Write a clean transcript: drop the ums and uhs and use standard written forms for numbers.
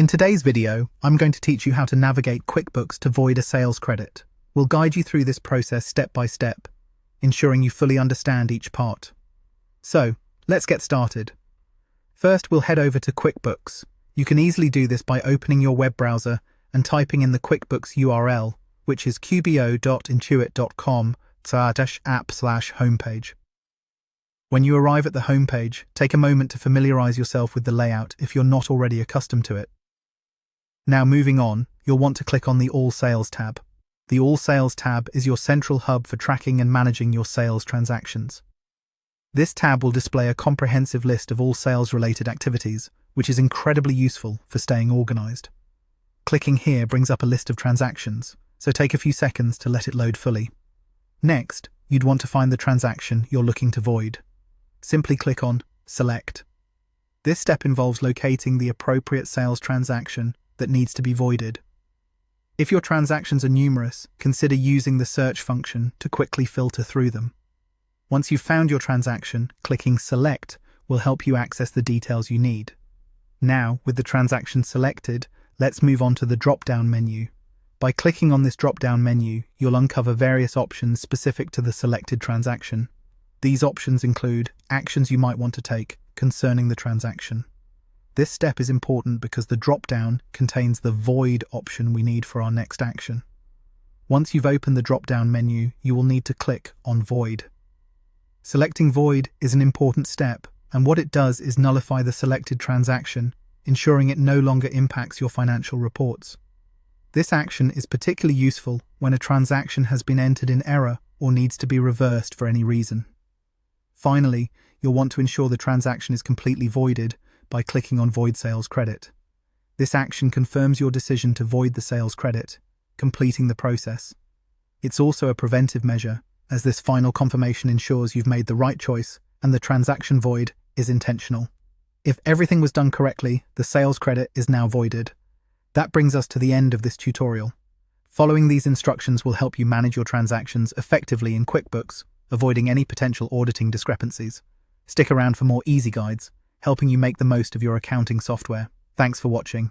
In today's video, I'm going to teach you how to navigate QuickBooks to void a sales credit. We'll guide you through this process step by step, ensuring you fully understand each part. So, let's get started. First, we'll head over to QuickBooks. You can easily do this by opening your web browser and typing in the QuickBooks URL, which is qbo.intuit.com/app/homepage. When you arrive at the homepage, take a moment to familiarize yourself with the layout if you're not already accustomed to it. Now moving on, you'll want to click on the All Sales tab. The All Sales tab is your central hub for tracking and managing your sales transactions. This tab will display a comprehensive list of all sales-related activities, which is incredibly useful for staying organized. Clicking here brings up a list of transactions, so take a few seconds to let it load fully. Next, you'd want to find the transaction you're looking to void. Simply click on Select. This step involves locating the appropriate sales transaction that needs to be voided. If your transactions are numerous, consider using the search function to quickly filter through them. Once you've found your transaction, clicking Select will help you access the details you need. Now, with the transaction selected, let's move on to the drop-down menu. By clicking on this drop-down menu, you'll uncover various options specific to the selected transaction. These options include actions you might want to take concerning the transaction. This step is important because the drop-down contains the void option we need for our next action. Once you've opened the drop-down menu, you will need to click on Void. Selecting Void is an important step, and what it does is nullify the selected transaction, ensuring it no longer impacts your financial reports. This action is particularly useful when a transaction has been entered in error or needs to be reversed for any reason. Finally, you'll want to ensure the transaction is completely voided by clicking on Void Sales Credit. This action confirms your decision to void the sales credit, completing the process. It's also a preventive measure, as this final confirmation ensures you've made the right choice and the transaction void is intentional. If everything was done correctly, the sales credit is now voided. That brings us to the end of this tutorial. Following these instructions will help you manage your transactions effectively in QuickBooks, avoiding any potential auditing discrepancies. Stick around for more easy guides, helping you make the most of your accounting software. Thanks for watching.